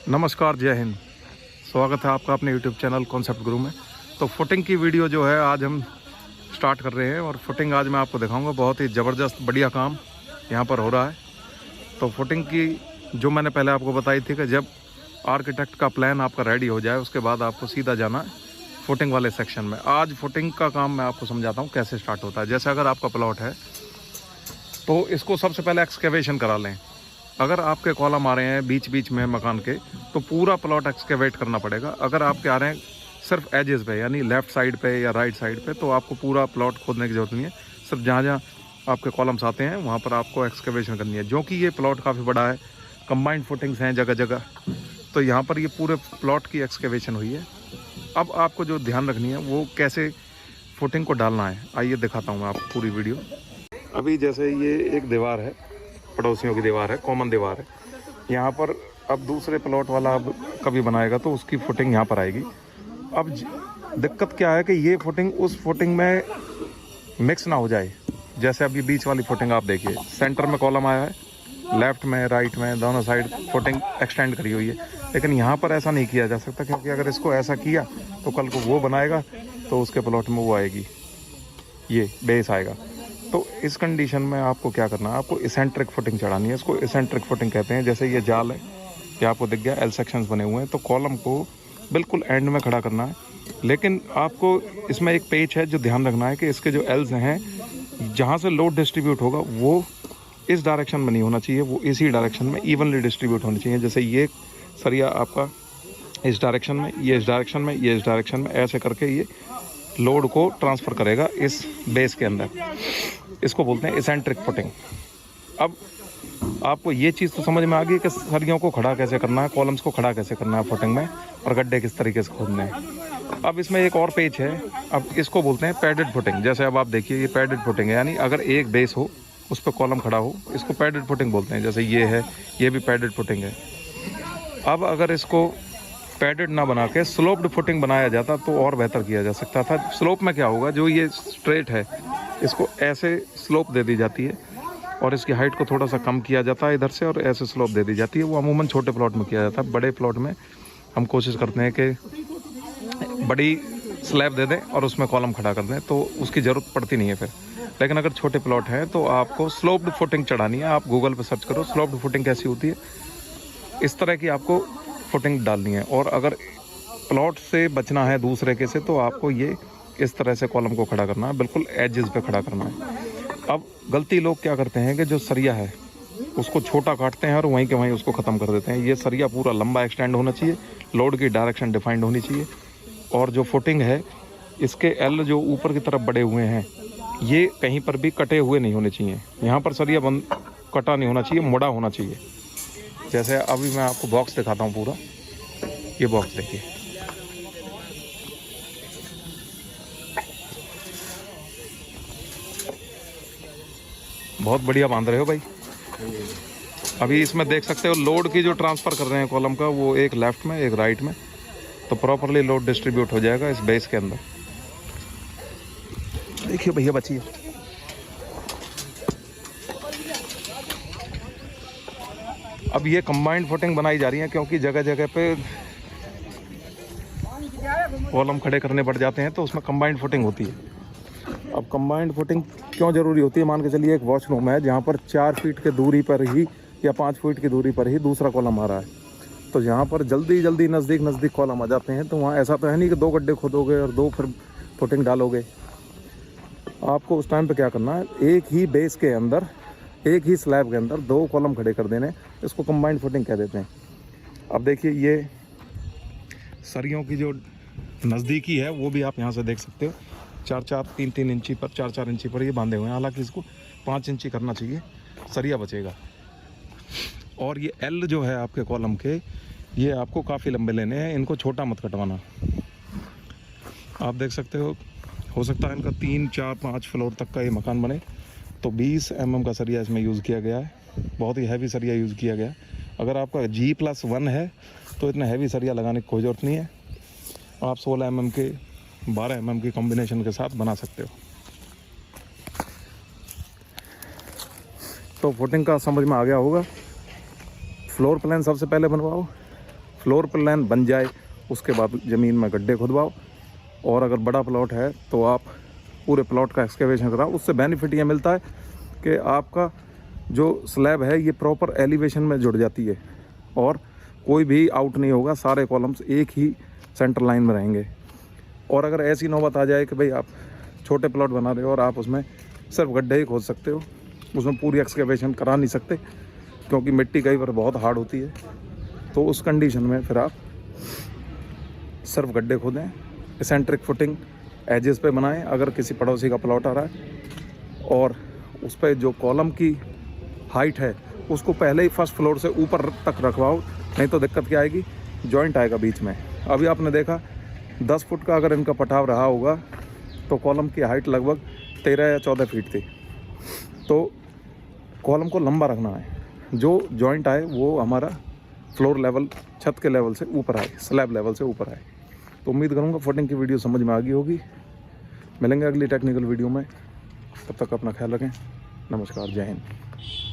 नमस्कार, जय हिंद। स्वागत है आपका अपने YouTube चैनल कॉन्सेप्ट गुरु में। तो फुटिंग की वीडियो जो है आज हम स्टार्ट कर रहे हैं और फुटिंग आज मैं आपको दिखाऊंगा। बहुत ही ज़बरदस्त बढ़िया काम यहाँ पर हो रहा है। तो फुटिंग की जो मैंने पहले आपको बताई थी कि जब आर्किटेक्ट का प्लान आपका रेडी हो जाए उसके बाद आपको सीधा जाना है फुटिंग वाले सेक्शन में। आज फुटिंग का काम मैं आपको समझाता हूँ कैसे स्टार्ट होता है। जैसे अगर आपका प्लॉट है तो इसको सबसे पहले एक्सकेवेशन करा लें। अगर आपके कॉलम आ रहे हैं बीच बीच में मकान के तो पूरा प्लॉट एक्सकेवेट करना पड़ेगा। अगर आपके आ रहे हैं सिर्फ एजेस पे यानी लेफ़्ट साइड पे या राइट साइड पे तो आपको पूरा प्लॉट खोदने की ज़रूरत नहीं है। सिर्फ जहाँ जहाँ आपके कॉलम्स आते हैं वहाँ पर आपको एक्सकेवेशन करनी है। जो कि ये प्लॉट काफ़ी बड़ा है, कंबाइंड फुटिंग्स हैं जगह जगह, तो यहाँ पर ये पूरे प्लॉट की एक्सकेवेशन हुई है। अब आपको जो ध्यान रखनी है वो कैसे फुटिंग को डालना है, आइए दिखाता हूँ मैं आपको पूरी वीडियो। अभी जैसे ये एक दीवार है, पड़ोसियों की दीवार है, कॉमन दीवार है। यहाँ पर अब दूसरे प्लॉट वाला अब कभी बनाएगा तो उसकी फुटिंग यहाँ पर आएगी। अब दिक्कत क्या है कि ये फुटिंग उस फुटिंग में मिक्स ना हो जाए। जैसे अभी बीच वाली फुटिंग आप देखिए, सेंटर में कॉलम आया है, लेफ्ट में राइट में दोनों साइड फुटिंग एक्सटेंड करी हुई है। लेकिन यहाँ पर ऐसा नहीं किया जा सकता, क्योंकि अगर इसको ऐसा किया तो कल को वो बनाएगा तो उसके प्लॉट में वो आएगी, ये बेस आएगा। तो इस कंडीशन में आपको क्या करना है, आपको इसेंट्रिक फुटिंग चढ़ानी है। इसको इसेंट्रिक फुटिंग कहते हैं। जैसे ये जाल है, ये आपको दिख गया, एल सेक्शंस बने हुए हैं, तो कॉलम को बिल्कुल एंड में खड़ा करना है। लेकिन आपको इसमें एक पेच है जो ध्यान रखना है कि इसके जो एल्स हैं, जहाँ से लोड डिस्ट्रीब्यूट होगा वो इस डायरेक्शन में नहीं होना चाहिए, वो इसी डायरेक्शन में इवनली डिस्ट्रीब्यूट होनी चाहिए। जैसे ये सरिया आपका इस डायरेक्शन में, ये इस डायरेक्शन में, ये इस डायरेक्शन में, ऐसे करके ये लोड को ट्रांसफ़र करेगा इस बेस के अंदर। इसको बोलते हैं इसेंट्रिक फुटिंग। अब आपको ये चीज़ तो समझ में आ गई कि सरियों को खड़ा कैसे करना है, कॉलम्स को खड़ा कैसे करना है फुटिंग में, और गड्ढे किस तरीके से खोदने हैं। अब इसमें एक और पेज है, अब इसको बोलते हैं पैडेड फुटिंग। जैसे अब आप देखिए ये पैडेड फुटिंग है, यानी अगर एक बेस हो उस पर कॉलम खड़ा हो, इसको पैडेड फुटिंग बोलते हैं। जैसे ये है, ये भी पैडेड फुटिंग है। अब अगर इसको पैडेड ना बना के स्लोप्ड फुटिंग बनाया जाता तो और बेहतर किया जा सकता था। स्लोप में क्या होगा, जो ये स्ट्रेट है इसको ऐसे स्लोप दे दी जाती है और इसकी हाइट को थोड़ा सा कम किया जाता है इधर से, और ऐसे स्लोप दे दी जाती है। वो अमूमन छोटे प्लॉट में किया जाता है। बड़े प्लॉट में हम कोशिश करते हैं कि बड़ी स्लैब दे दें और उसमें कॉलम खड़ा कर दें, तो उसकी ज़रूरत पड़ती नहीं है फिर। लेकिन अगर छोटे प्लॉट हैं तो आपको स्लोप्ड फुटिंग चढ़ानी है। आप गूगल पर सर्च करो स्लोप्ड फुटिंग कैसी होती है, इस तरह की आपको फुटिंग डालनी है। और अगर प्लॉट से बचना है दूसरे के से तो आपको ये इस तरह से कॉलम को खड़ा करना है, बिल्कुल एजेस पे खड़ा करना है। अब गलती लोग क्या करते हैं कि जो सरिया है उसको छोटा काटते हैं और वहीं के वहीं उसको ख़त्म कर देते हैं। ये सरिया पूरा लंबा एक्सटेंड होना चाहिए, लोड की डायरेक्शन डिफाइंड होनी चाहिए, और जो फुटिंग है इसके एल जो ऊपर की तरफ बढ़े हुए हैं ये कहीं पर भी कटे हुए नहीं होने चाहिए। यहाँ पर सरिया बंद कटा नहीं होना चाहिए, मुड़ा होना चाहिए। जैसे अभी मैं आपको बॉक्स दिखाता हूँ पूरा, ये बॉक्स देखिए, बहुत बढ़िया बांध रहे हो भाई। अभी इसमें देख सकते हो लोड की जो ट्रांसफ़र कर रहे हैं कॉलम का, वो एक लेफ़्ट में एक राइट में, तो प्रॉपरली लोड डिस्ट्रीब्यूट हो जाएगा इस बेस के अंदर। देखिए भैया बचिए। अब ये कंबाइंड फुटिंग बनाई जा रही है क्योंकि जगह जगह पे कॉलम खड़े करने पड़ जाते हैं, तो उसमें कंबाइंड फुटिंग होती है। अब कंबाइंड फुटिंग क्यों ज़रूरी होती है, मान के चलिए एक वॉशरूम है जहाँ पर 4 फीट की दूरी पर ही या 5 फीट की दूरी पर ही दूसरा कॉलम आ रहा है, तो यहाँ पर जल्दी जल्दी नज़दीक कॉलम आ जाते हैं। तो वहाँ ऐसा तो है नहीं कि 2 गड्ढे खोदोगे और 2 फिर फुटिंग डालोगे। आपको उस टाइम पे क्या करना है, एक ही बेस के अंदर, एक ही स्लैब के अंदर 2 कॉलम खड़े कर देने। इसको कंबाइंड फुटिंग कह देते हैं। अब देखिए ये सरियों की जो नज़दीकी है वो भी आप यहाँ से देख सकते हो, 3-3 इंची पर 4-4 इंची पर ये बांधे हुए हैं। हालांकि इसको 5 इंची करना चाहिए, सरिया बचेगा। और ये एल जो है आपके कॉलम के, ये आपको काफ़ी लंबे लेने हैं, इनको छोटा मत कटवाना। आप देख सकते हो सकता है इनका 3, 4, 5 फ्लोर तक का ये मकान बने। तो 20 mm का सरिया इसमें यूज़ किया गया है, बहुत ही हैवी सरिया यूज़ किया गया है। अगर आपका G+1 है तो इतना हैवी सरिया लगाने की कोई ज़रूरत नहीं है। आप 16 mm के 12 mm की कॉम्बिनेशन के साथ बना सकते हो। तो फुटिंग का समझ में आ गया होगा। फ्लोर प्लान सबसे पहले बनवाओ, फ्लोर प्लान बन जाए उसके बाद ज़मीन में गड्ढे खुदवाओ। और अगर बड़ा प्लॉट है तो आप पूरे प्लॉट का एक्सकेवेशन कराओ। उससे बेनिफिट ये मिलता है कि आपका जो स्लैब है ये प्रॉपर एलिवेशन में जुड़ जाती है और कोई भी आउट नहीं होगा, सारे कॉलम्स एक ही सेंटर लाइन में रहेंगे। और अगर ऐसी नौबत आ जाए कि भाई आप छोटे प्लॉट बना रहे हो और आप उसमें सिर्फ गड्ढे ही खोद सकते हो, उसमें पूरी एक्सकेवेशन करा नहीं सकते क्योंकि मिट्टी कई बार बहुत हार्ड होती है, तो उस कंडीशन में फिर आप सिर्फ गड्ढे खोदें, एसेंट्रिक फुटिंग एजेस पे बनाएं। अगर किसी पड़ोसी का प्लॉट आ रहा है और उस पर जो कॉलम की हाइट है उसको पहले ही फर्स्ट फ्लोर से ऊपर तक रखवाओ, नहीं तो दिक्कत क्या आएगी, जॉइंट आएगा बीच में। अभी आपने देखा 10 फुट का अगर इनका पटाव रहा होगा तो कॉलम की हाइट लगभग 13 या 14 फीट थी। तो कॉलम को लंबा रखना है, जो जॉइंट आए वो हमारा फ्लोर लेवल, छत के लेवल से ऊपर आए, स्लैब लेवल से ऊपर आए। तो उम्मीद करूँगा फुटिंग की वीडियो समझ में आ गई होगी। मिलेंगे अगली टेक्निकल वीडियो में, तब तक अपना ख्याल रखें। नमस्कार, जय हिंद।